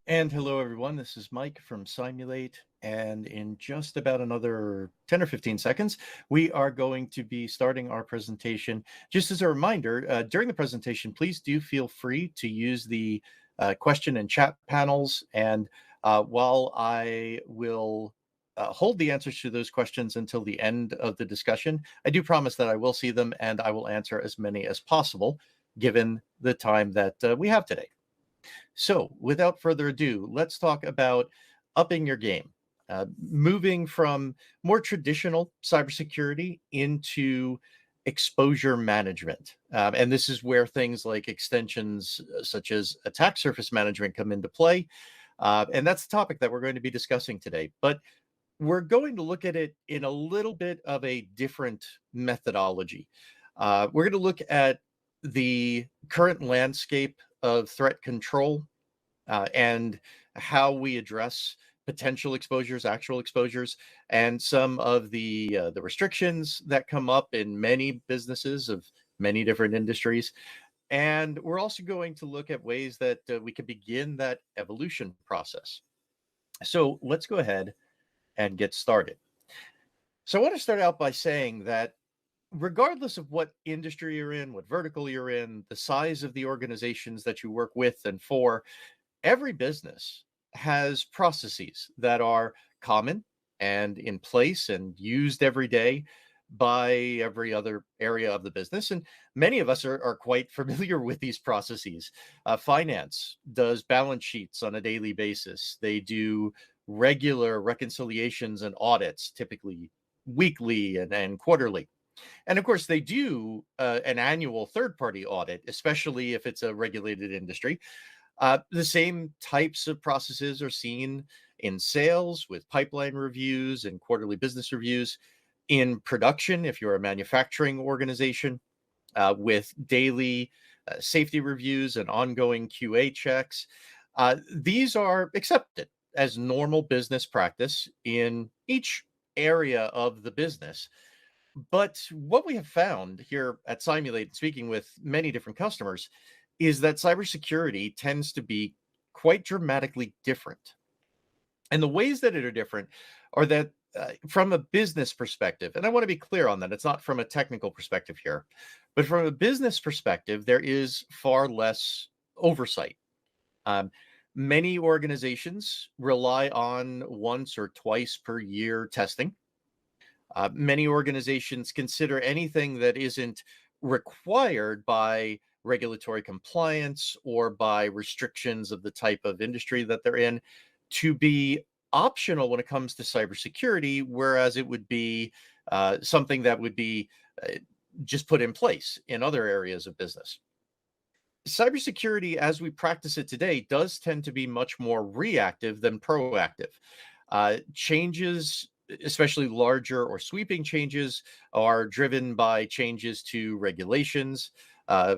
And hello, everyone. This is Mike from Simulate. And in just about another 10 or 15 seconds, we are going to be starting our presentation. Just as a reminder, during the presentation, please do feel free to use the question and chat panels. And while I will hold the answers to those questions until the end of the discussion, I do promise that I will see them and I will answer as many as possible, given the time that we have today. So, without further ado, let's talk about upping your game, moving from more traditional cybersecurity into exposure management. And this is where things like extensions such as attack surface management come into play. And that's the topic that we're going to be discussing today. But we're going to look at it in a little bit of a different methodology. We're going to look at the current landscape of threat control and how we address potential exposures, actual exposures, and some of the restrictions that come up in many businesses of many different industries. And we're also going to look at ways that we can begin that evolution process. So let's go ahead and get started. So I want to start out by saying that regardless of what industry you're in, what vertical you're in, the size of the organizations that you work with and for, every business has processes that are common and in place and used every day by every other area of the business. And many of us are quite familiar with these processes. Finance does balance sheets on a daily basis, they do regular reconciliations and audits, typically weekly and quarterly. And of course, they do an annual third party audit, especially if it's a regulated industry. The same types of processes are seen in sales with pipeline reviews and quarterly business reviews, in production, if you're a manufacturing organization, with daily safety reviews and ongoing QA checks. These are accepted as normal business practice in each area of the business. But what we have found here at Simulate, speaking with many different customers, is that cybersecurity tends to be quite dramatically different. And the ways that it are different are that from a business perspective, and I want to be clear on that, it's not from a technical perspective here, but from a business perspective, there is far less oversight. Um, Many organizations rely on once or twice per year testing. Many organizations consider anything that isn't required by regulatory compliance or by restrictions of the type of industry that they're in to be optional when it comes to cybersecurity, whereas it would be something that would be uh, just put in place in other areas of business. Cybersecurity, as we practice it today, does tend to be much more reactive than proactive. Changes, especially larger or sweeping changes, are driven by changes to regulations,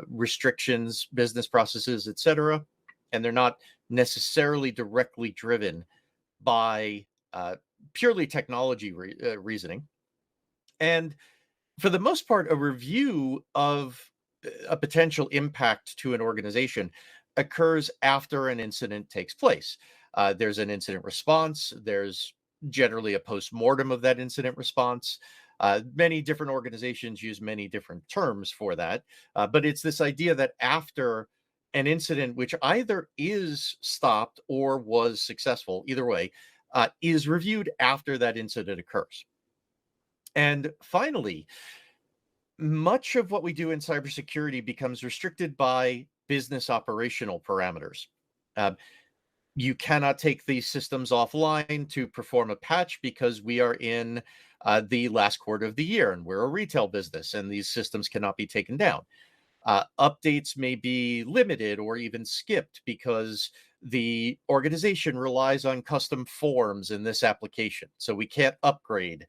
restrictions, business processes, etc. And they're not necessarily directly driven by purely technology reasoning. And for the most part, a review of a potential impact to an organization occurs after an incident takes place. There's an incident response, there's generally a post mortem of that incident response. Many different organizations use many different terms for that, but it's this idea that after an incident, which either is stopped or was successful, either way, is reviewed after that incident occurs. And finally, much of what we do in cybersecurity becomes restricted by business operational parameters. Uh, you cannot take these systems offline to perform a patch because we are in the last quarter of the year and we're a retail business and these systems cannot be taken down. Updates may be limited or even skipped because the organization relies on custom forms in this application. So we can't upgrade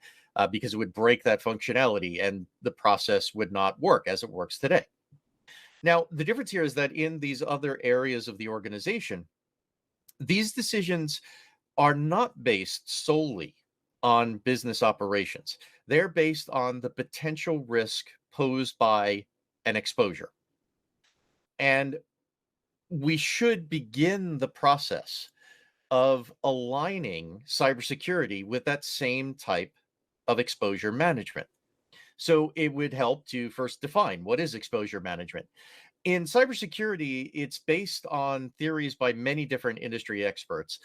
because it would break that functionality and the process would not work as it works today. Now, the difference here is that in these other areas of the organization, these decisions are not based solely on business operations. They're based on the potential risk posed by an exposure. And we should begin the process of aligning cybersecurity with that same type of exposure management. So it would help to first define what is exposure management. In cybersecurity, it's based on theories by many different industry experts.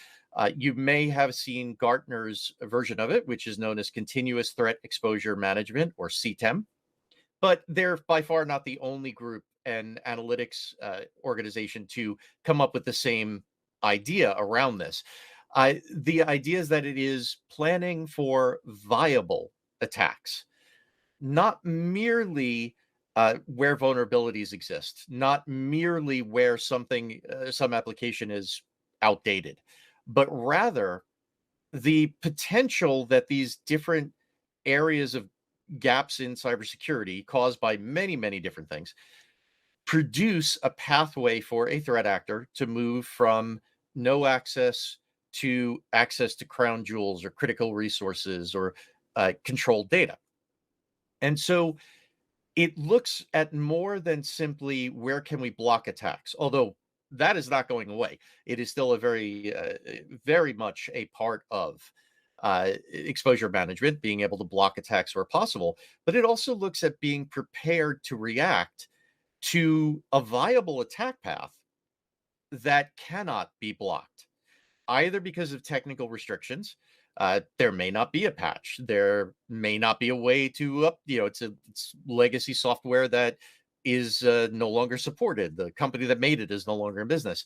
You may have seen Gartner's version of it, which is known as Continuous Threat Exposure Management, or CTEM, but they're by far not the only group and analytics organization to come up with the same idea around this. The idea is that it is planning for viable attacks, not merely where vulnerabilities exist, not merely where some application is outdated, but rather the potential that these different areas of gaps in cybersecurity caused by many, many different things produce a pathway for a threat actor to move from no access to access to crown jewels or critical resources or controlled data. And so it looks at more than simply where can we block attacks, although that is not going away. It is still a very much a part of exposure management, being able to block attacks where possible. But it also looks at being prepared to react to a viable attack path that cannot be blocked, either because of technical restrictions. There may not be a patch. There may not be a way to it's legacy software that is no longer supported. The company that made it is no longer in business.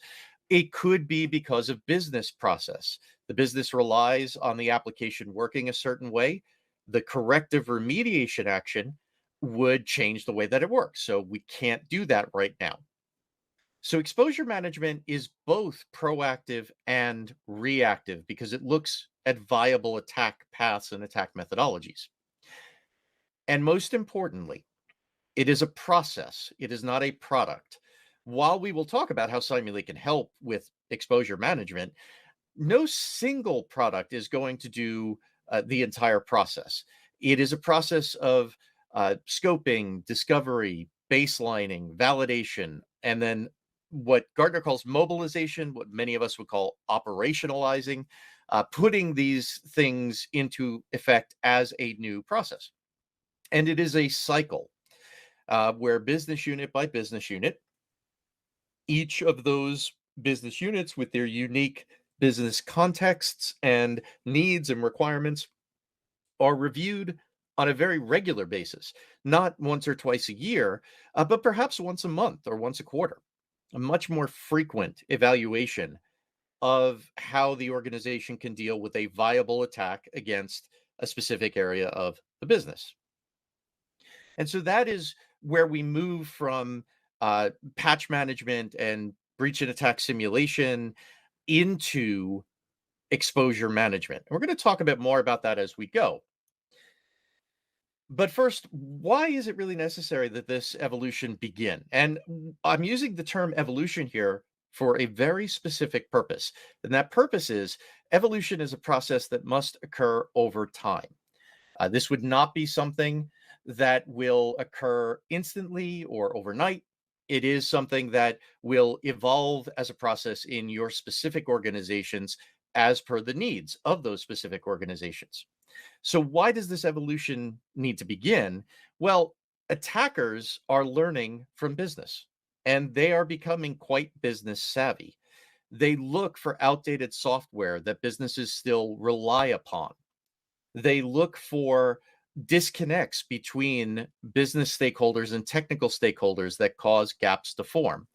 It could be because of business process. The business relies on the application working a certain way. The corrective remediation action would change the way that it works. So we can't do that right now. So exposure management is both proactive and reactive because it looks at viable attack paths and attack methodologies. And most importantly, it is a process. It is not a product. While we will talk about how Simulate can help with exposure management, no single product is going to do the entire process. It is a process of scoping, discovery, baselining, validation, and then what Gartner calls mobilization, what many of us would call operationalizing, putting these things into effect as a new process. And it is a cycle where business unit by business unit, each of those business units with their unique business contexts and needs and requirements are reviewed on a very regular basis, not once or twice a year, but perhaps once a month or once a quarter. A much more frequent evaluation of how the organization can deal with a viable attack against a specific area of the business. And so that is where we move from patch management and breach and attack simulation into exposure management. And we're going to talk a bit more about that as we go. But first, why is it really necessary that this evolution begin? And I'm using the term evolution here for a very specific purpose. And that purpose is evolution is a process that must occur over time. This would not be something that will occur instantly or overnight. It is something that will evolve as a process in your specific organizations as per the needs of those specific organizations. So, why does this evolution need to begin? Well, attackers are learning from business and they are becoming quite business savvy. They look for outdated software that businesses still rely upon. They look for disconnects between business stakeholders and technical stakeholders that cause gaps to form.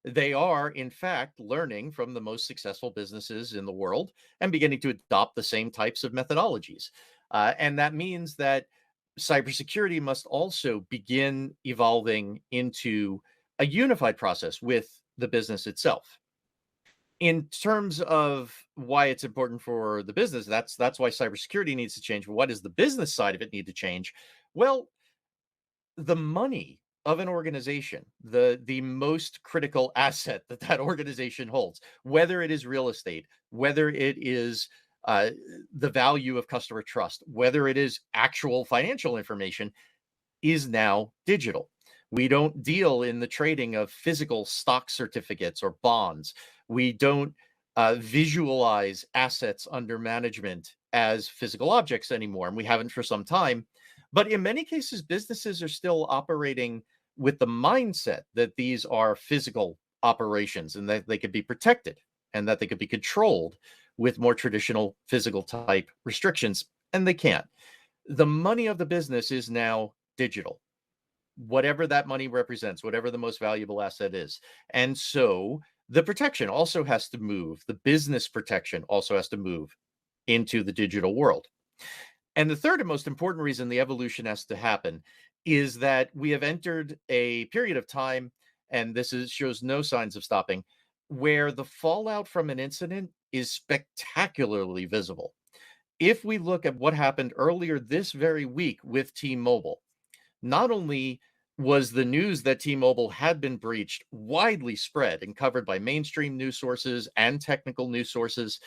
They are, in fact, learning from the most successful businesses in the world and beginning to adopt the same types of methodologies. And that means that cybersecurity must also begin evolving into a unified process with the business itself. In terms of why it's important for the business, that's why cybersecurity needs to change. What does the business side of it need to change? Well, the money of an organization, the most critical asset that that organization holds, whether it is real estate, whether it is uh, the value of customer trust, whether it is actual financial information, is now digital. We don't deal in the trading of physical stock certificates or bonds. We don't visualize assets under management as physical objects anymore, and we haven't for some time. But in many cases, businesses are still operating with the mindset that these are physical operations and that they could be protected and that they could be controlled with more traditional physical type restrictions, and they can't. The money of the business is now digital, whatever that money represents, whatever the most valuable asset is. And so the protection also has to move. The business protection also has to move into the digital world. And the third and most important reason the evolution has to happen is that we have entered a period of time, and shows no signs of stopping, where the fallout from an incident is spectacularly visible. If we look at what happened earlier this very week with T-Mobile, not only was the news that T-Mobile had been breached widely spread and covered by mainstream news sources and technical news sources,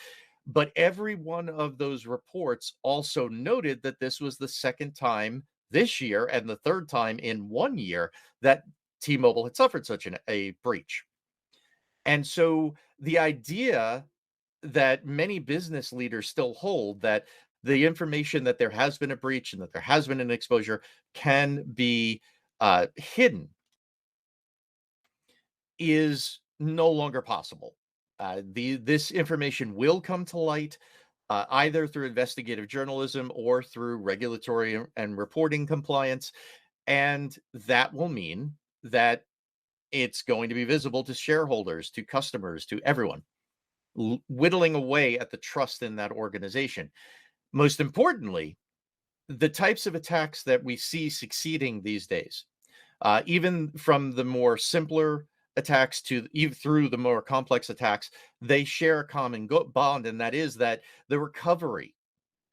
but every one of those reports also noted that this was the second time this year and the third time in 1 year that T-Mobile had suffered such a breach. And so the idea that many business leaders still hold, that the information that there has been a breach and that there has been an exposure can be hidden, is no longer possible. This information will come to light either through investigative journalism or through regulatory and reporting compliance, and that will mean that it's going to be visible to shareholders, to customers, to everyone, whittling away at the trust in that organization. Most importantly, the types of attacks that we see succeeding these days, even from the more simpler attacks to even through the more complex attacks, they share a common bond, and that is that the recovery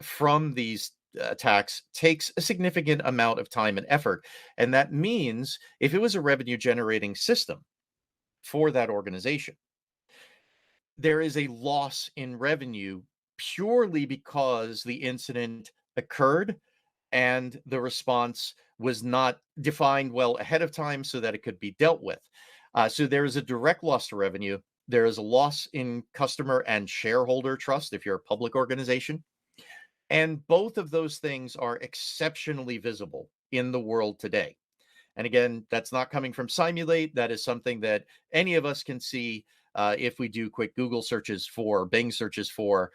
from these attacks takes a significant amount of time and effort. And that means if it was a revenue generating system for that organization, there is a loss in revenue purely because the incident occurred and the response was not defined well ahead of time so that it could be dealt with. So there is a direct loss to revenue. There is a loss in customer and shareholder trust if you're a public organization. And both of those things are exceptionally visible in the world today. And again, that's not coming from Simulate. That is something that any of us can see if we do quick Google searches for, Bing searches for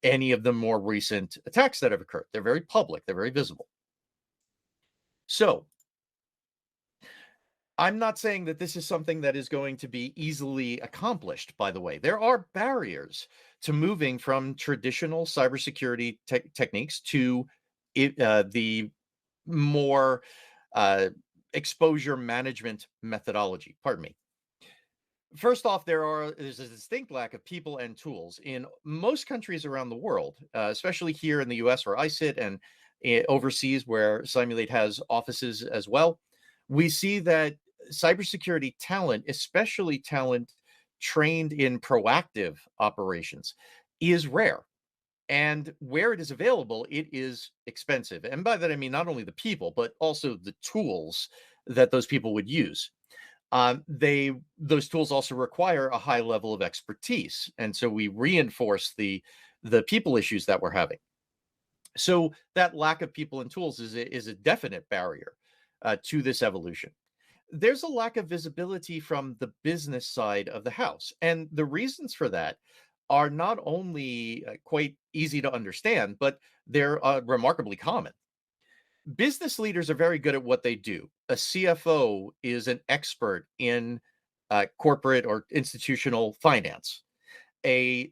any of the more recent attacks that have occurred. They're very public, they're very visible. So I'm not saying that this is something that is going to be easily accomplished, by the way. There are barriers to moving from traditional cybersecurity techniques to the more uh, exposure management methodology. Pardon me. First off, there's a distinct lack of people and tools in most countries around the world, especially here in the US where I sit and overseas where Simulate has offices as well. We see that cybersecurity talent, especially talent trained in proactive operations, is rare. And where it is available, it is expensive. And by that, I mean not only the people, but also the tools that those people would use. Those tools also require a high level of expertise, and so we reinforce the people issues that we're having. So that lack of people and tools is a definite barrier to this evolution. There's a lack of visibility from the business side of the house, and the reasons for that are not only quite easy to understand, but they're remarkably common. Business leaders are very good at what they do. A CFO is an expert in corporate or institutional finance. A,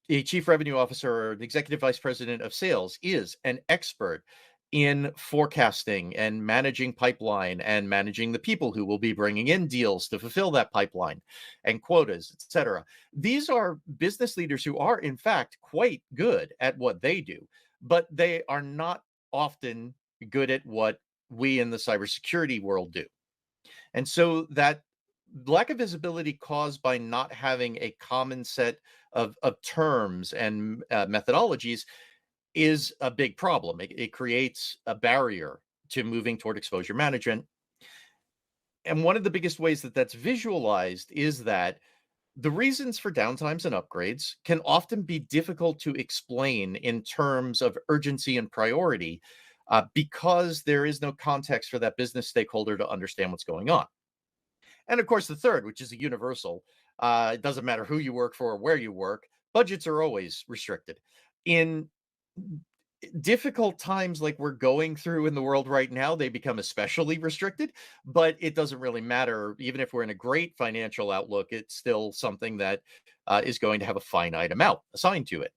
a chief revenue officer or an executive vice president of sales is an expert in forecasting and managing pipeline and managing the people who will be bringing in deals to fulfill that pipeline and quotas, etc. These are business leaders who are, in fact, quite good at what they do, but they are not often good at what we in the cybersecurity world do. And so that lack of visibility caused by not having a common set of terms and methodologies is a big problem. It creates a barrier to moving toward exposure management. And one of the biggest ways that that's visualized is that The reasons for downtimes and upgrades can often be difficult to explain in terms of urgency and priority because there is no context for that business stakeholder to understand what's going on. And of course, the third, which is a universal, it doesn't matter who you work for or where you work, budgets are always restricted. In difficult times like we're going through in the world right now, they become especially restricted, but it doesn't really matter. Even if we're in a great financial outlook, it's still something that is going to have a finite amount assigned to it.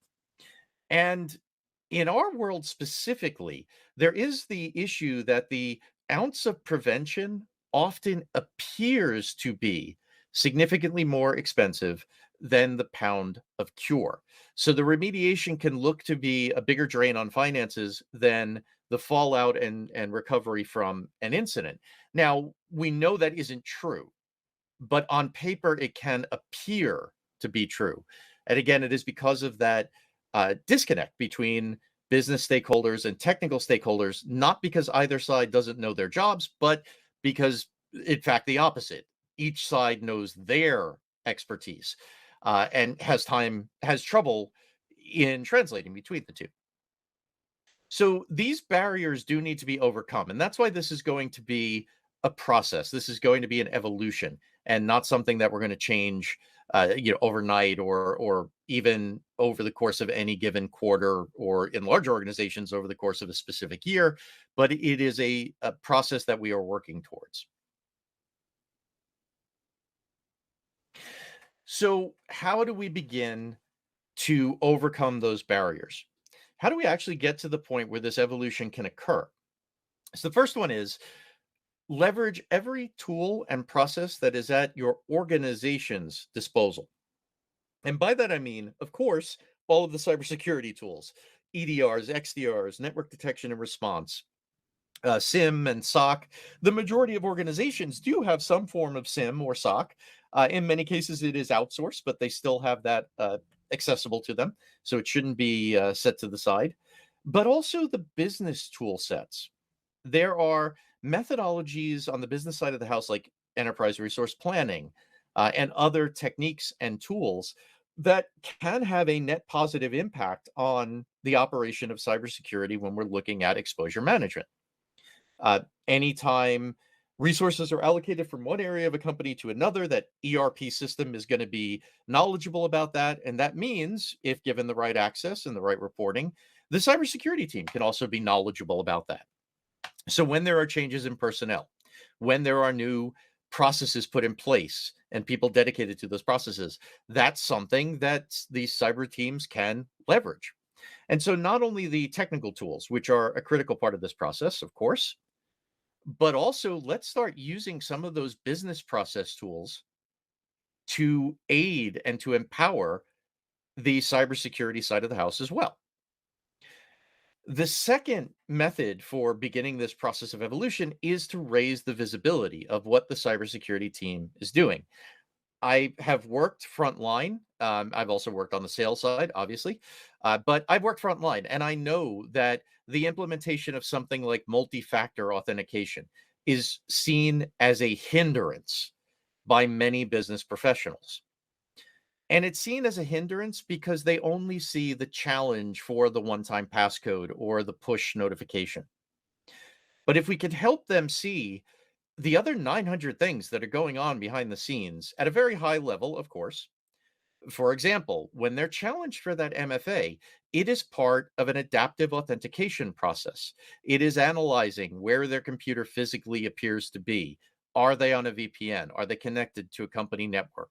And in our world specifically, there is the issue that the ounce of prevention often appears to be significantly more expensive than the pound of cure. So the remediation can look to be a bigger drain on finances than the fallout and recovery from an incident. Now, we know that isn't true, but on paper, it can appear to be true. And again, it is because of that disconnect between business stakeholders and technical stakeholders, not because either side doesn't know their jobs, but because, in fact, the opposite. Each side knows their expertise and has trouble in translating between the two. So these barriers do need to be overcome, and that's why this is going to be a process. This is going to be an evolution, and not something that we're going to change, overnight or even over the course of any given quarter, or in larger organizations over the course of a specific year. But it is a process that we are working towards. So, how do we begin to overcome those barriers? How do we actually get to the point where this evolution can occur? So, the first one is leverage every tool and process that is at your organization's disposal. And by that, I mean, of course, all of the cybersecurity tools, EDRs, XDRs, network detection and response, SIM and SOC. The majority of organizations do have some form of SIM or SOC. In many cases, it is outsourced, but they still have that accessible to them. So it shouldn't be set to the side. But also the business tool sets. There are methodologies on the business side of the house, like enterprise resource planning and other techniques and tools that can have a net positive impact on the operation of cybersecurity when we're looking at exposure management. Anytime resources are allocated from one area of a company to another, that ERP system is going to be knowledgeable about that. And that means, if given the right access and the right reporting, the cybersecurity team can also be knowledgeable about that. So when there are changes in personnel, when there are new processes put in place and people dedicated to those processes, that's something that these cyber teams can leverage. And so not only the technical tools, which are a critical part of this process, of course, but also let's start using some of those business process tools to aid and to empower the cybersecurity side of the house as well. The second method for beginning this process of evolution is to raise the visibility of what the cybersecurity team is doing. I have worked frontline. I've also worked on the sales side, obviously, but I've worked frontline, and I know that the implementation of something like multi-factor authentication is seen as a hindrance by many business professionals. And it's seen as a hindrance because they only see the challenge for the one-time passcode or the push notification. But if we could help them see the other 900 things that are going on behind the scenes at a very high level, of course. For example, when they're challenged for that MFA, it is part of an adaptive authentication process. It is analyzing where their computer physically appears to be. Are they on a VPN? Are they connected to a company network?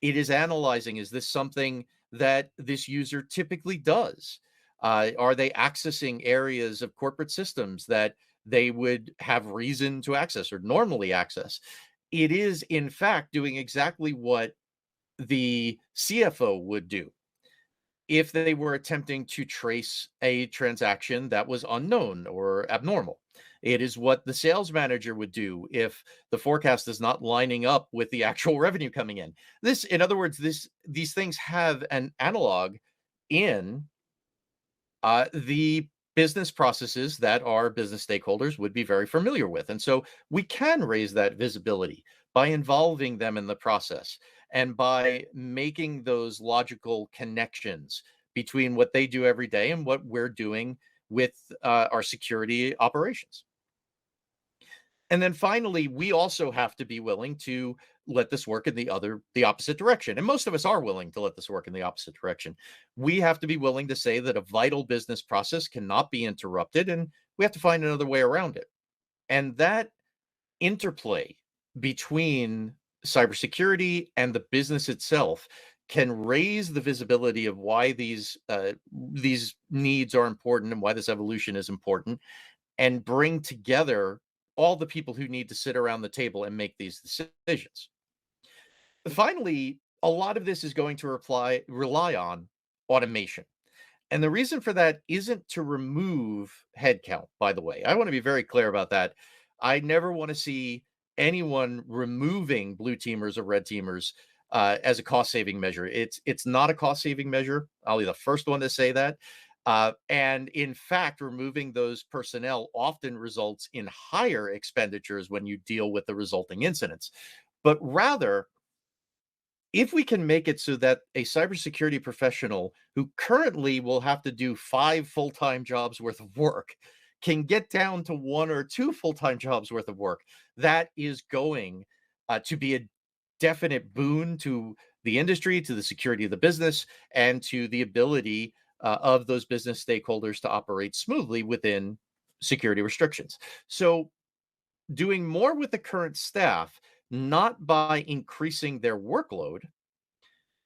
It is analyzing, is this something that this user typically does? Are they accessing areas of corporate systems that they would have reason to access or normally access? It is, in fact, doing exactly what the CFO would do if they were attempting to trace a transaction that was unknown or abnormal. It is what the sales manager would do if the forecast is not lining up with the actual revenue coming in. This, in other words, these things have an analog in the business processes that our business stakeholders would be very familiar with. And so we can raise that visibility by involving them in the process and by making those logical connections between what they do every day and what we're doing with our security operations. And then finally, we also have to be willing to let this work in the opposite direction. And most of us are willing to let this work in the opposite direction. We have to be willing to say that a vital business process cannot be interrupted and we have to find another way around it. And that interplay between cybersecurity and the business itself can raise the visibility of why these needs are important and why this evolution is important, and bring together all the people who need to sit around the table and make these decisions. Finally, a lot of this is going to rely on automation. And the reason for that isn't to remove headcount, by the way. I want to be very clear about that. I never want to see anyone removing blue teamers or red teamers as a cost saving measure. It's not a cost saving measure. I'll be the first one to say that. And in fact, removing those personnel often results in higher expenditures when you deal with the resulting incidents. But rather, if we can make it so that a cybersecurity professional who currently will have to do 5 full-time jobs worth of work can get down to 1 or 2 full-time jobs worth of work, that is going to be a definite boon to the industry, to the security of the business, and to the ability of those business stakeholders to operate smoothly within security restrictions. So, doing more with the current staff, not by increasing their workload,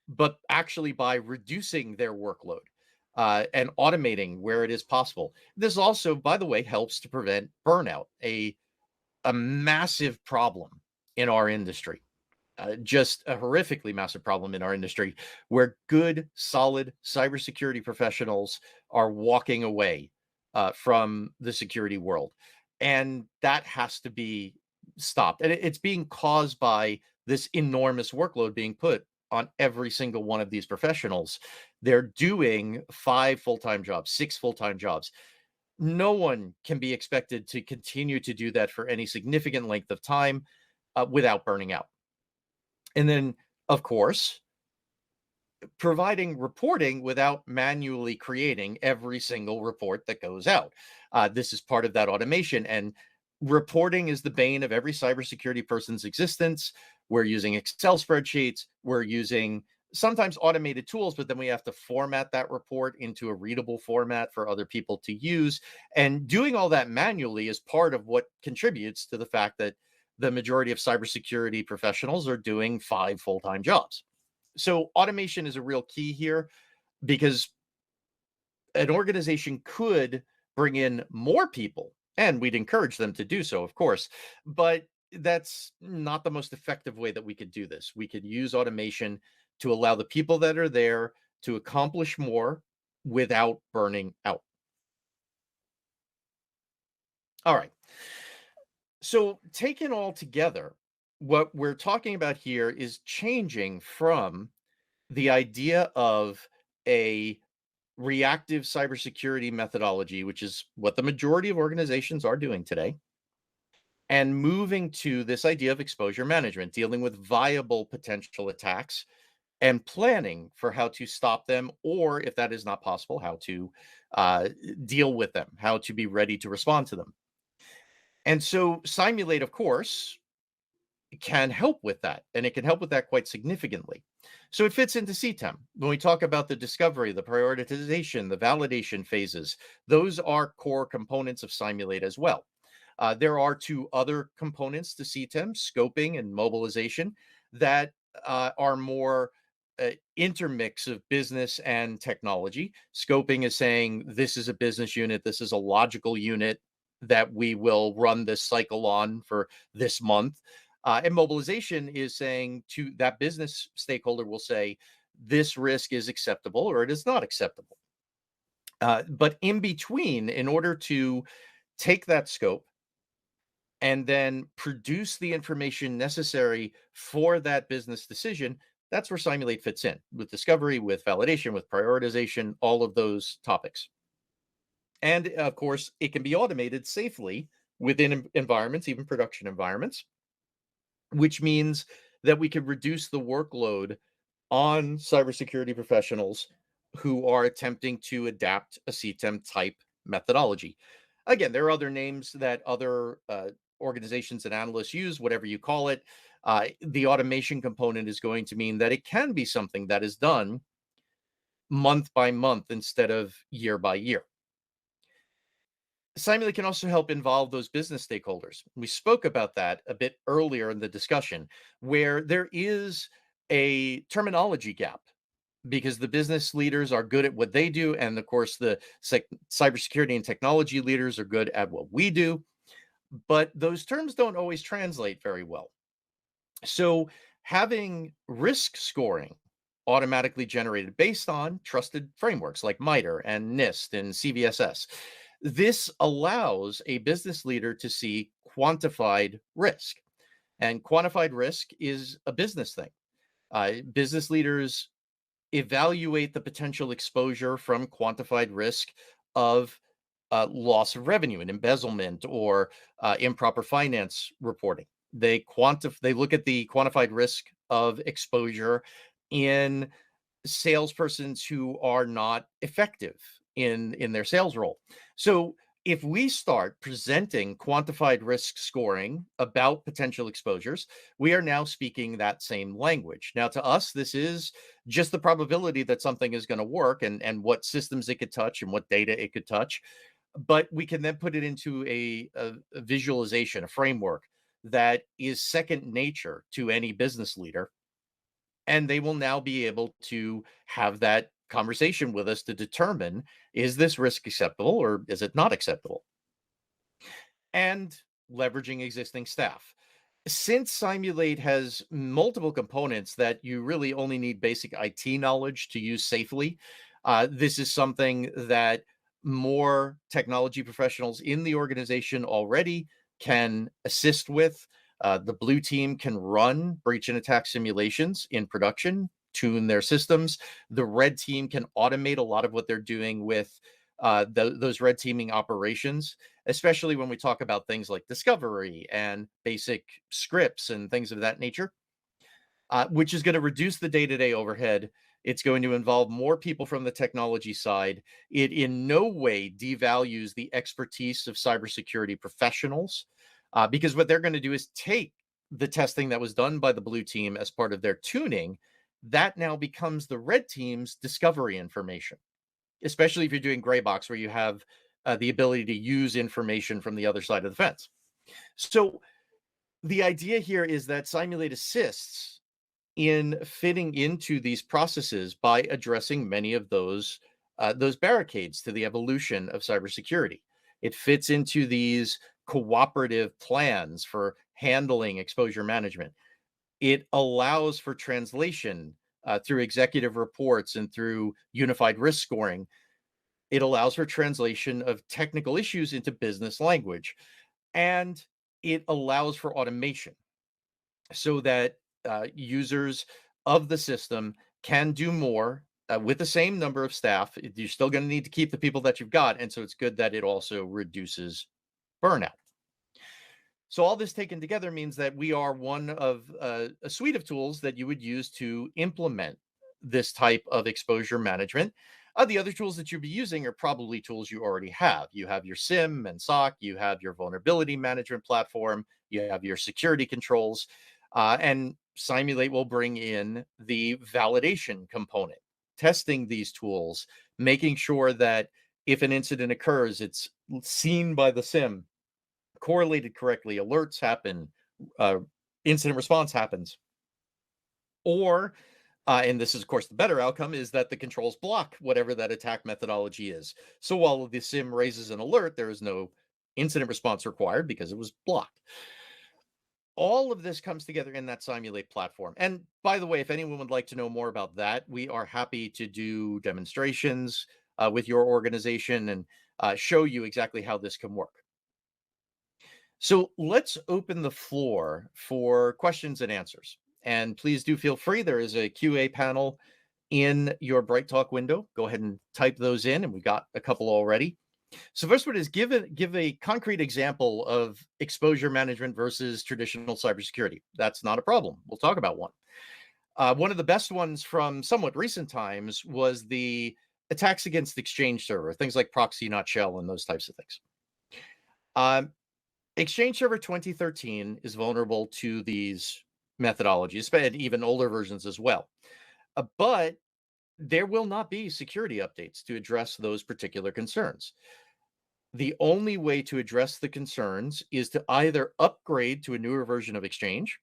but actually by reducing their workload and automating where it is possible. This also, by the way, helps to prevent burnout, a massive problem in our industry. Just a horrifically massive problem in our industry where good, solid cybersecurity professionals are walking away from the security world. And that has to be stopped. And it's being caused by this enormous workload being put on every single one of these professionals. They're doing 5 full-time jobs, 6 full-time jobs. No one can be expected to continue to do that for any significant length of time without burning out. And then, of course, providing reporting without manually creating every single report that goes out. This is part of that automation. And reporting is the bane of every cybersecurity person's existence. We're using Excel spreadsheets, we're using sometimes automated tools, but then we have to format that report into a readable format for other people to use. And doing all that manually is part of what contributes to the fact that the majority of cybersecurity professionals are doing 5 full-time jobs. So automation is a real key here because an organization could bring in more people, and we'd encourage them to do so, of course, but that's not the most effective way that we could do this. We could use automation to allow the people that are there to accomplish more without burning out. All right. So, taken all together, what we're talking about here is changing from the idea of a reactive cybersecurity methodology, which is what the majority of organizations are doing today, and moving to this idea of exposure management, dealing with viable potential attacks and planning for how to stop them, or if that is not possible, how to uh, deal with them, how to be ready to respond to them. And so, Simulate, of course, can help with that, and it can help with that quite significantly. So it fits into CTEM. When we talk about the discovery, the prioritization, the validation phases, those are core components of Simulate as well. There are 2 other components to CTEM, scoping and mobilization, that are more intermix of business and technology. Scoping is saying this is a business unit, this is a logical unit that we will run this cycle on for this month. And mobilization is saying to that business stakeholder will say, this risk is acceptable or it is not acceptable. But in between, in order to take that scope and then produce the information necessary for that business decision, that's where Simulate fits in with discovery, with validation, with prioritization, all of those topics. And of course, it can be automated safely within environments, even production environments, which means that we can reduce the workload on cybersecurity professionals who are attempting to adapt a CTEM type methodology. Again, there are other names that other organizations and analysts use, whatever you call it. The automation component is going to mean that it can be something that is done month by month instead of year by year. Simulate can also help involve those business stakeholders. We spoke about that a bit earlier in the discussion, where there is a terminology gap because the business leaders are good at what they do. And of course, the cybersecurity and technology leaders are good at what we do. But those terms don't always translate very well. So, having risk scoring automatically generated based on trusted frameworks like MITRE and NIST and CVSS, this allows a business leader to see quantified risk. And quantified risk is a business thing. Business leaders evaluate the potential exposure from quantified risk of loss of revenue and embezzlement or improper finance reporting. They look at the quantified risk of exposure in salespersons who are not effective in their sales role. So if we start presenting quantified risk scoring about potential exposures, we are now speaking that same language. Now, to us, this is just the probability that something is going to work and what systems it could touch and what data it could touch. But we can then put it into a visualization, a framework that is second nature to any business leader, and they will now be able to have that conversation with us to determine, is this risk acceptable or is it not acceptable? And leveraging existing staff. Since Simulate has multiple components that you really only need basic IT knowledge to use safely, this is something that more technology professionals in the organization already can assist with. The blue team can run breach and attack simulations in production, tune their systems. The red team can automate a lot of what they're doing with those red teaming operations, especially when we talk about things like discovery and basic scripts and things of that nature, which is going to reduce the day-to-day overhead. It's going to involve more people from the technology side. It in no way devalues the expertise of cybersecurity professionals, because what they're going to do is take the testing that was done by the blue team as part of their tuning. That now becomes the red team's discovery information, especially if you're doing gray box where you have the ability to use information from the other side of the fence. So the idea here is that Simulate assists in fitting into these processes by addressing many of those barricades to the evolution of cybersecurity. It fits into these cooperative plans for handling exposure management. It allows for translation through executive reports and through unified risk scoring. It allows for translation of technical issues into business language, and it allows for automation so that users of the system can do more with the same number of staff. You're still going to need to keep the people that you've got. And so it's good that it also reduces burnout. So all this taken together means that we are one of a suite of tools that you would use to implement this type of exposure management. The other tools that you'll be using are probably tools you already have. You have your SIM and SOC, you have your vulnerability management platform, you have your security controls, and Simulate will bring in the validation component, testing these tools, making sure that if an incident occurs, it's seen by the SIM, correlated correctly, alerts happen, uh, incident response happens. Or, and this is, of course, the better outcome is that the controls block whatever that attack methodology is. So while the SIM raises an alert, there is no incident response required because it was blocked. All of this comes together in that Simulate platform. And by the way, if anyone would like to know more about that, we are happy to do demonstrations with your organization and show you exactly how this can work. So let's open the floor for questions and answers. And please do feel free. There is a QA panel in your BrightTalk window. Go ahead and type those in, and we got a couple already. So first one is give a concrete example of exposure management versus traditional cybersecurity. That's not a problem. We'll talk about one. One of the best ones from somewhat recent times was the attacks against Exchange Server, things like Proxy Not Shell and those types of things. Um, Exchange Server 2013 is vulnerable to these methodologies, and even older versions as well. But there will not be security updates to address those particular concerns. The only way to address the concerns is to either upgrade to a newer version of Exchange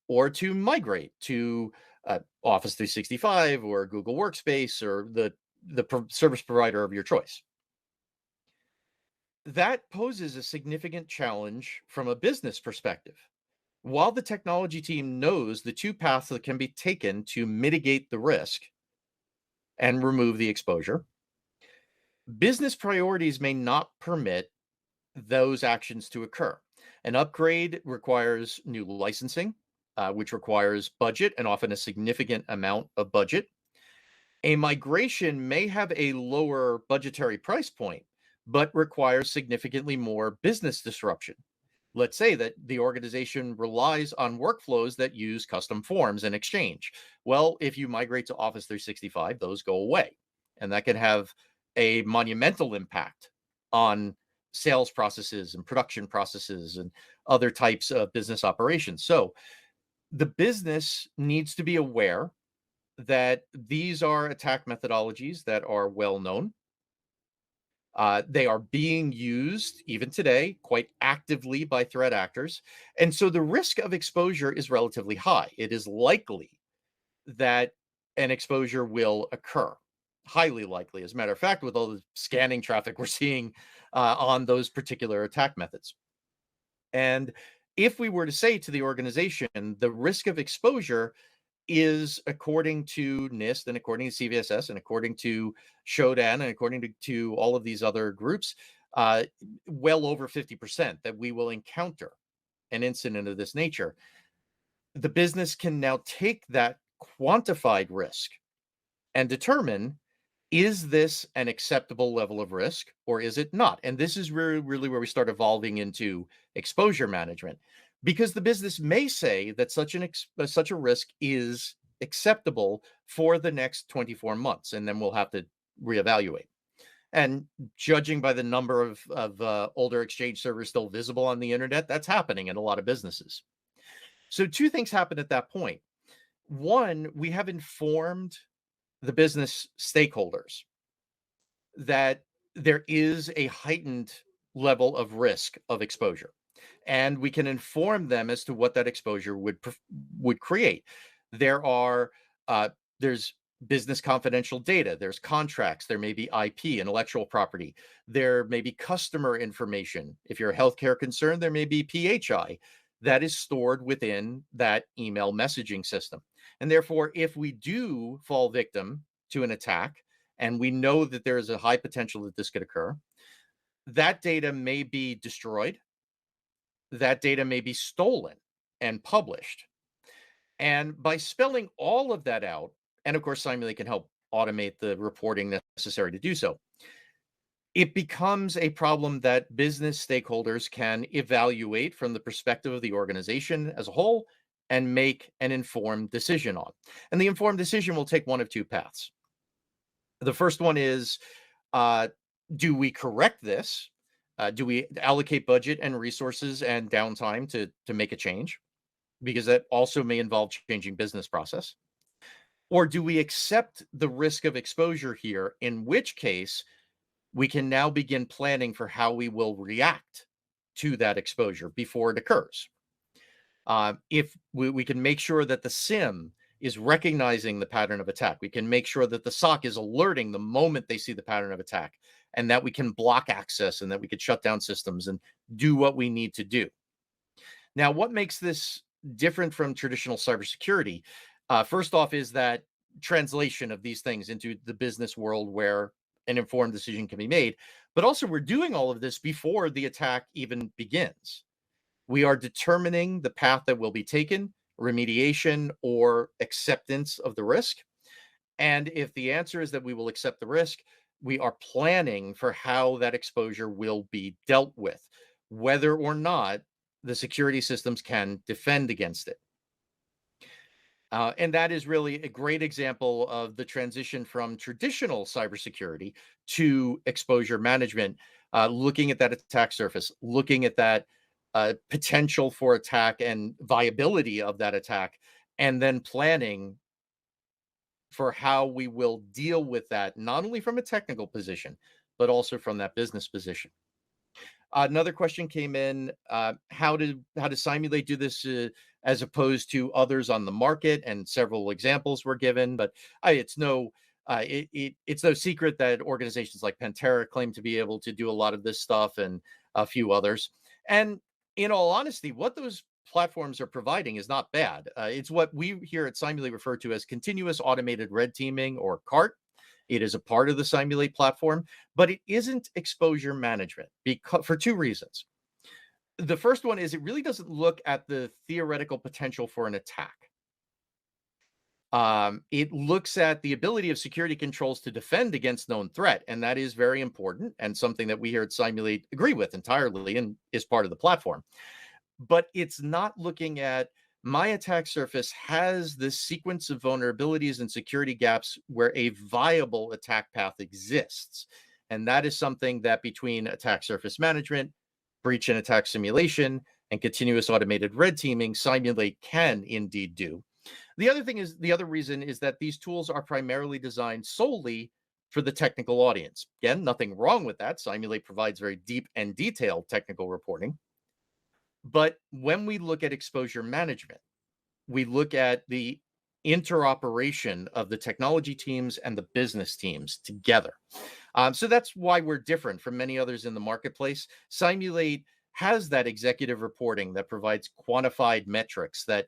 or to migrate to Office 365 or Google Workspace or the service provider of your choice. That poses a significant challenge from a business perspective. While the technology team knows the two paths that can be taken to mitigate the risk and remove the exposure, business priorities may not permit those actions to occur. An upgrade requires new licensing, which requires budget and often a significant amount of budget. A migration may have a lower budgetary price point, but requires significantly more business disruption. Let's say that the organization relies on workflows that use custom forms and Exchange. Well, if you migrate to Office 365, those go away. And that can have a monumental impact on sales processes and production processes and other types of business operations. So the business needs to be aware that these are attack methodologies that are well known. They are being used even today quite actively by threat actors. And so the risk of exposure is relatively high. It is likely that an exposure will occur. Highly likely, as a matter of fact, with all the scanning traffic we're seeing on those particular attack methods. And if we were to say to the organization, the risk of exposure is according to NIST and according to CVSS and according to Shodan and according to all of these other groups, uh, well over 50% that we will encounter an incident of this nature. The business can now take that quantified risk and determine, is this an acceptable level of risk or is it not? And this is really where we start evolving into exposure management, because the business may say that such a risk is acceptable for the next 24 months, and then we'll have to reevaluate. And judging by the number of older Exchange servers still visible on the internet, that's happening in a lot of businesses. So two things happen at that point. One, we have informed the business stakeholders that there is a heightened level of risk of exposure, and we can inform them as to what that exposure would create. There's business confidential data, there's contracts, there may be IP, intellectual property, there may be customer information. If you're a healthcare concern, there may be PHI that is stored within that email messaging system. And therefore, if we do fall victim to an attack, and we know that there is a high potential that this could occur, that data may be destroyed, that data may be stolen and published. And by spelling all of that out, and of course, Simulate can help automate the reporting necessary to do so, it becomes a problem that business stakeholders can evaluate from the perspective of the organization as a whole and make an informed decision on. And the informed decision will take one of two paths. The first one is, uh, do we correct this? Do we allocate budget and resources and downtime to make a change? Because that also may involve changing business process. Or do we accept the risk of exposure here, in which case we can now begin planning for how we will react to that exposure before it occurs? If we can make sure that the SIM is recognizing the pattern of attack, we can make sure that the SOC is alerting the moment they see the pattern of attack, and that we can block access and that we could shut down systems and do what we need to do. Now, what makes this different from traditional cybersecurity? First off, is that translation of these things into the business world where an informed decision can be made. But also, we're doing all of this before the attack even begins. We are determining the path that will be taken, remediation or acceptance of the risk. And if the answer is that we will accept the risk, We are planning for how that exposure will be dealt with, whether or not the security systems can defend against it. And that is really a great example of the transition from traditional cybersecurity to exposure management, looking at that attack surface, looking at that potential for attack and viability of that attack, and then planning for how we will deal with that, not only from a technical position, but also from that business position. Another question came in: how to simulate do this as opposed to others on the market, and several examples were given. But it's no secret that organizations like Pantera claim to be able to do a lot of this stuff, and a few others. And in all honesty, what those platforms are providing is not bad. It's what we here at Simulate refer to as continuous automated red teaming, or CART. It is a part of the Simulate platform, but it isn't exposure management, because for two reasons. The first one is it really doesn't look at the theoretical potential for an attack. It looks at the ability of security controls to defend against known threat, and that is very important and something that we here at Simulate agree with entirely and is part of the platform. But it's not looking at my attack surface has this sequence of vulnerabilities and security gaps where a viable attack path exists. And that is something that between attack surface management, breach and attack simulation, and continuous automated red teaming, Simulate can indeed do. The other reason is that these tools are primarily designed solely for the technical audience. Again, nothing wrong with that. Simulate provides very deep and detailed technical reporting. But when we look at exposure management, we look at the interoperation of the technology teams and the business teams together. So that's why we're different from many others in the marketplace. Simulate has that executive reporting that provides quantified metrics that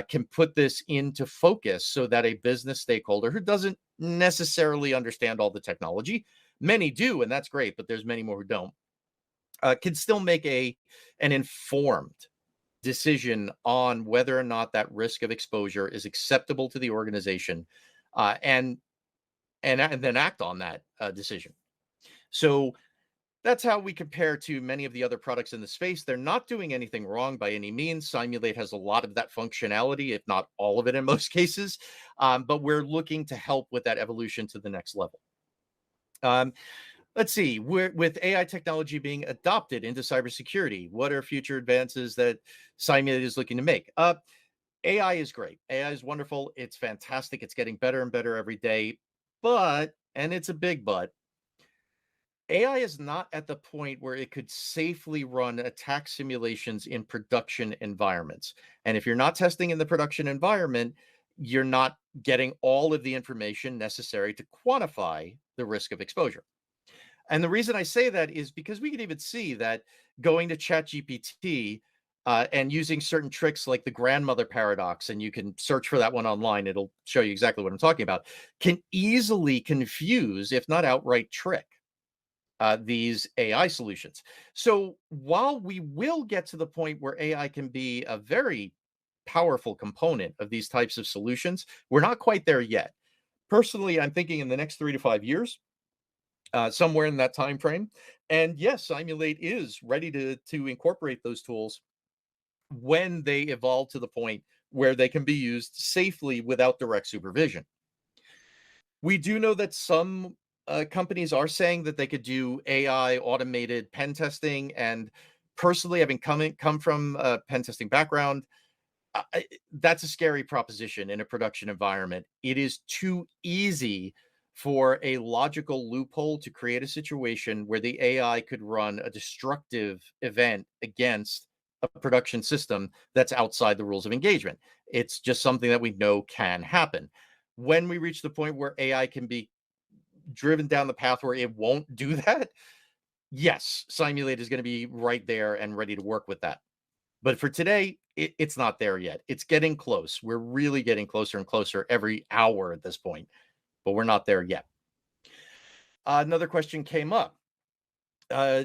can put this into focus so that a business stakeholder who doesn't necessarily understand all the technology, many do, and that's great, but there's many more who don't, can still make an informed decision on whether or not that risk of exposure is acceptable to the organization, uh, and and then act on that decision. So that's how we compare to many of the other products in the space. They're not doing anything wrong by any means. Simulate has a lot of that functionality, if not all of it in most cases. But we're looking to help with that evolution to the next level. Um, let's see, with AI technology being adopted into cybersecurity, what are future advances that Simulate is looking to make? AI is great. AI is wonderful. It's fantastic. It's getting better and better every day. But, and it's a big but, AI is not at the point where it could safely run attack simulations in production environments. And if you're not testing in the production environment, you're not getting all of the information necessary to quantify the risk of exposure. And the reason I say that is because we can even see that going to ChatGPT and using certain tricks like the grandmother paradox, and you can search for that one online, it'll show you exactly what I'm talking about, can easily confuse, if not outright trick, these AI solutions. So while we will get to the point where AI can be a very powerful component of these types of solutions, we're not quite there yet. Personally, I'm thinking in the next 3 to 5 years, somewhere in that time frame. And yes, Simulate is ready to incorporate those tools when they evolve to the point where they can be used safely without direct supervision. We do know that some companies are saying that they could do AI automated pen testing, and personally, having come from a pen testing background, that's a scary proposition in a production environment. It is too easy for a logical loophole to create a situation where the AI could run a destructive event against a production system that's outside the rules of engagement. It's just something that we know can happen. When we reach the point where AI can be driven down the path where it won't do that, yes, Simulate is going to be right there and ready to work with that. But for today, it's not there yet. It's getting close. We're really getting closer and closer every hour at this point, but we're not there yet. Another question came up uh,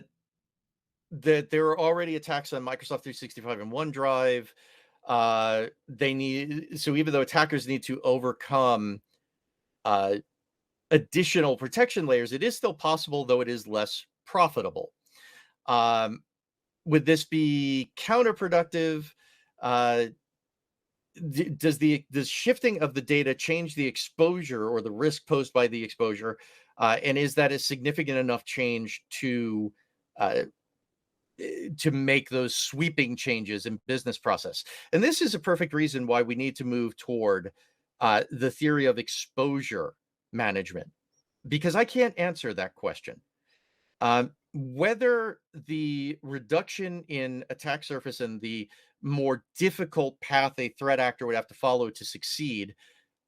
that there are already attacks on Microsoft 365 and OneDrive. They need, so even though attackers need to overcome uh, additional protection layers, it is still possible, though it is less profitable. Um, would this be counterproductive? Uh, does shifting of the data change the exposure or the risk posed by the exposure? And is that a significant enough change uh, to make those sweeping changes in business process? And this is a perfect reason why we need to move toward the theory of exposure management, because I can't answer that question. Whether the reduction in attack surface and the more difficult path a threat actor would have to follow to succeed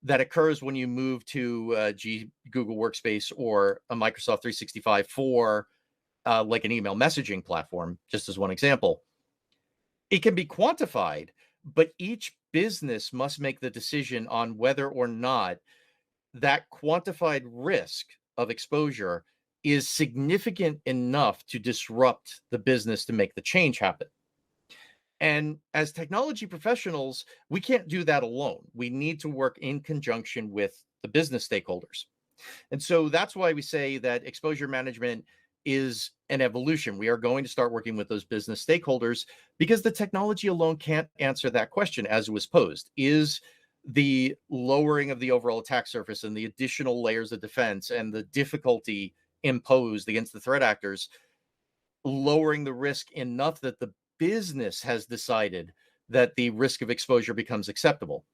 that occurs when you move to Google Workspace or a Microsoft 365 for like an email messaging platform, just as one example, it can be quantified, but each business must make the decision on whether or not that quantified risk of exposure is significant enough to disrupt the business to make the change happen. And as technology professionals, we can't do that alone. We need to work in conjunction with the business stakeholders. And so that's why we say that exposure management is an evolution. We are going to start working with those business stakeholders because the technology alone can't answer that question as it was posed. Is the lowering of the overall attack surface and the additional layers of defense and the difficulty imposed against the threat actors lowering the risk enough that the business has decided that the risk of exposure becomes acceptable?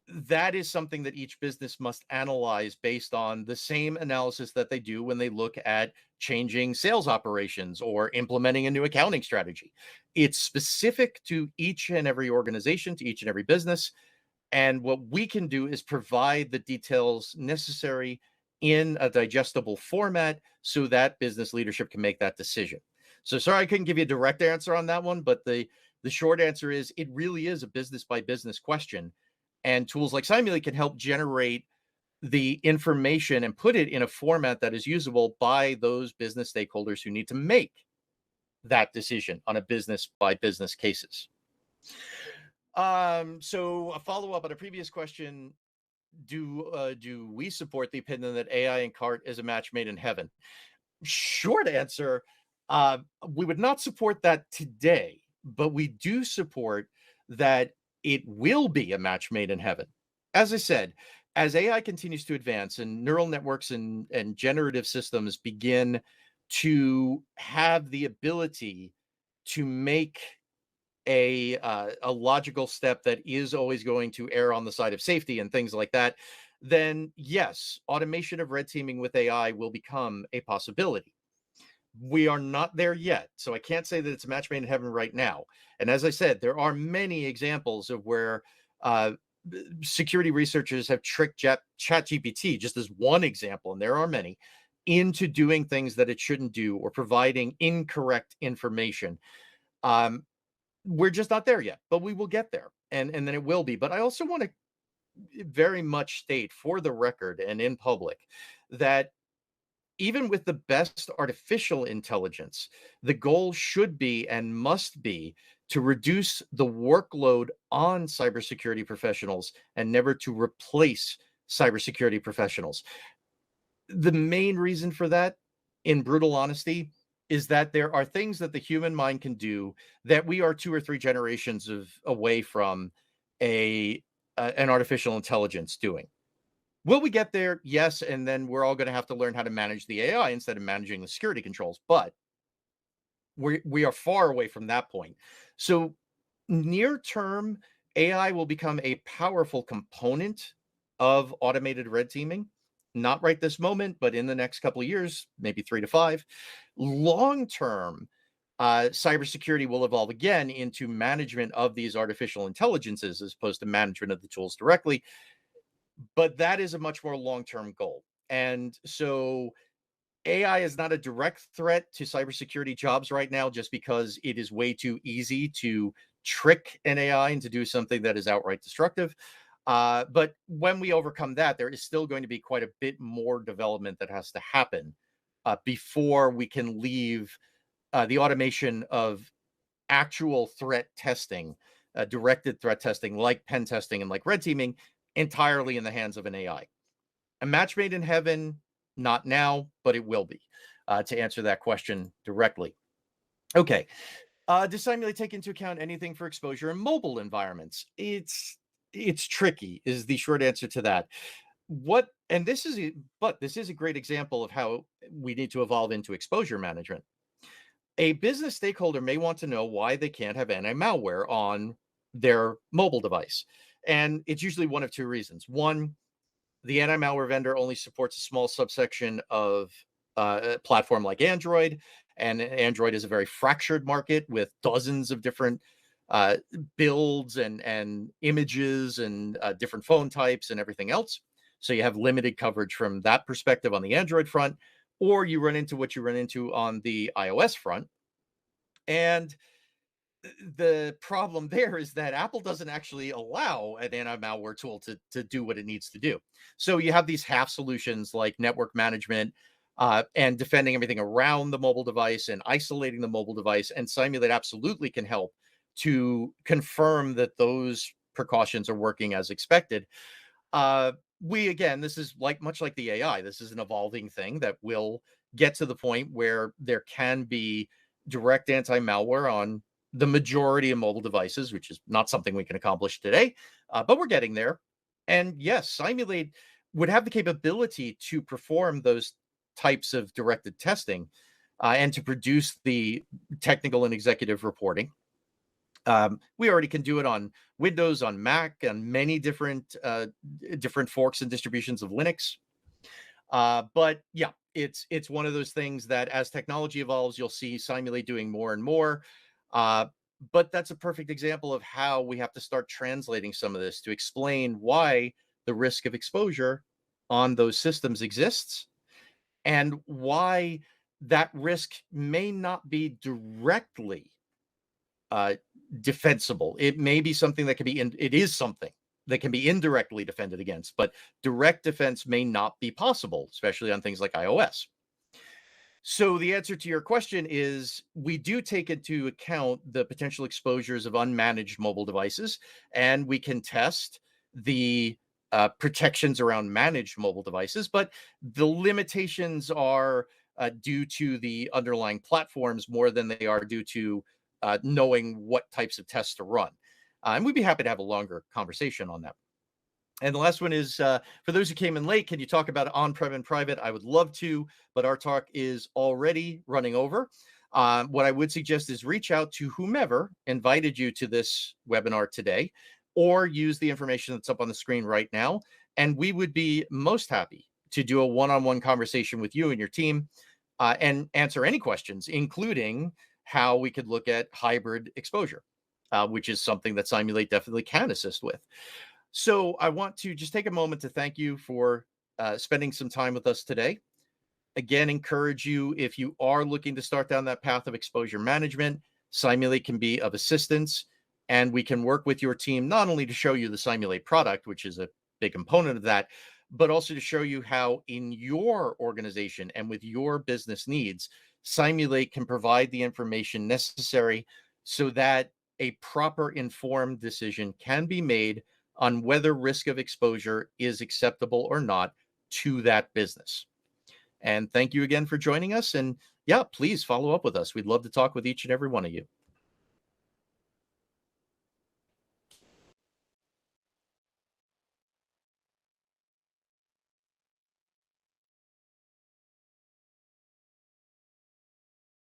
That is something that each business must analyze based on the same analysis that they do when they look at changing sales operations or implementing a new accounting strategy. It's specific to each and every organization, to each and every business. And what we can do is provide the details necessary in a digestible format so that business leadership can make that decision. So sorry I couldn't give you a direct answer on that one, but the short answer is it really is a business by business question. And tools like Simulate can help generate the information and put it in a format that is usable by those business stakeholders who need to make that decision on a business by business cases. So a follow-up on a previous question, do we support the opinion that AI and CART is a match made in heaven? Short answer, we would not support that today, but we do support that it will be a match made in heaven. As I said, as AI continues to advance and neural networks and generative systems begin to have the ability to make a logical step that is always going to err on the side of safety and things like that, then yes, automation of red teaming with AI will become a possibility. We are not there yet, so I can't say that it's a match made in heaven right now. And as I said, there are many examples of where uh, security researchers have tricked ChatGPT, just as one example, and there are many, into doing things that it shouldn't do or providing incorrect information. Um, we're just not there yet, but we will get there, and then it will be. But I also want to very much state for the record and in public that even with the best artificial intelligence, the goal should be and must be to reduce the workload on cybersecurity professionals and never to replace cybersecurity professionals. The main reason for that, in brutal honesty, is that there are things that the human mind can do that we are 2 or 3 generations away from a an artificial intelligence doing. Will we get there? Yes, and then we're all gonna have to learn how to manage the AI instead of managing the security controls, but we are far away from that point. So, near term, AI will become a powerful component of automated red teaming. Not right this moment, but in the next couple of years, maybe 3 to 5. Long term, cybersecurity will evolve again into management of these artificial intelligences as opposed to management of the tools directly. But that is a much more long term goal. And so AI is not a direct threat to cybersecurity jobs right now just because it is way too easy to trick an AI into do something that is outright destructive. But when we overcome that, there is still going to be quite a bit more development that has to happen before we can leave the automation of actual threat testing, directed threat testing, like pen testing and like red teaming, entirely in the hands of an AI. A match made in heaven, not now, but it will be, to answer that question directly. Okay. Does Simulate take into account anything for exposure in mobile environments? It's tricky, is the short answer to that. What and this is a, but this is a great example of how we need to evolve into exposure management. A business stakeholder may want to know why they can't have anti-malware on their mobile device. And it's usually one of two reasons. One, the anti-malware vendor only supports a small subsection of a platform like Android, and Android is a very fractured market with dozens of different uh, builds and images and different phone types and everything else. So you have limited coverage from that perspective on the Android front, or you run into what you run into on the iOS front. And the problem there is that Apple doesn't actually allow an anti-malware tool to do what it needs to do. So you have these half solutions like network management and defending everything around the mobile device and isolating the mobile device. And Simulate absolutely can help to confirm that those precautions are working as expected. We again, this is like much like the AI. This is an evolving thing that will get to the point where there can be direct anti-malware on the majority of mobile devices, which is not something we can accomplish today, but we're getting there. And yes, Simulate would have the capability to perform those types of directed testing and to produce the technical and executive reporting. We already can do it on Windows, on Mac, on many different forks and distributions of Linux. But yeah, it's one of those things that as technology evolves, you'll see Simulate doing more and more. Uh, but that's a perfect example of how we have to start translating some of this to explain why the risk of exposure on those systems exists and why that risk may not be directly uh, defensible. It may be something that can be, it is something that can be indirectly defended against, but direct defense may not be possible, especially on things like iOS. So the answer to your question is we do take into account the potential exposures of unmanaged mobile devices, and we can test the protections around managed mobile devices, but the limitations are due to the underlying platforms more than they are due to knowing what types of tests to run. And we'd be happy to have a longer conversation on that. And the last one is for those who came in late, can you talk about on-prem and private? I would love to, but our talk is already running over. What I would suggest is reach out to whomever invited you to this webinar today, or use the information that's up on the screen right now. And we would be most happy to do a one-on-one conversation with you and your team and answer any questions, including how we could look at hybrid exposure, which is something that Simulate definitely can assist with. So I want to just take a moment to thank you for spending some time with us today. Again, encourage you, if you are looking to start down that path of exposure management, Simulate can be of assistance, and we can work with your team not only to show you the Simulate product, which is a big component of that, but also to show you how in your organization and with your business needs, Simulate can provide the information necessary so that a proper informed decision can be made on whether risk of exposure is acceptable or not to that business. And thank you again for joining us. And yeah, please follow up with us. We'd love to talk with each and every one of you.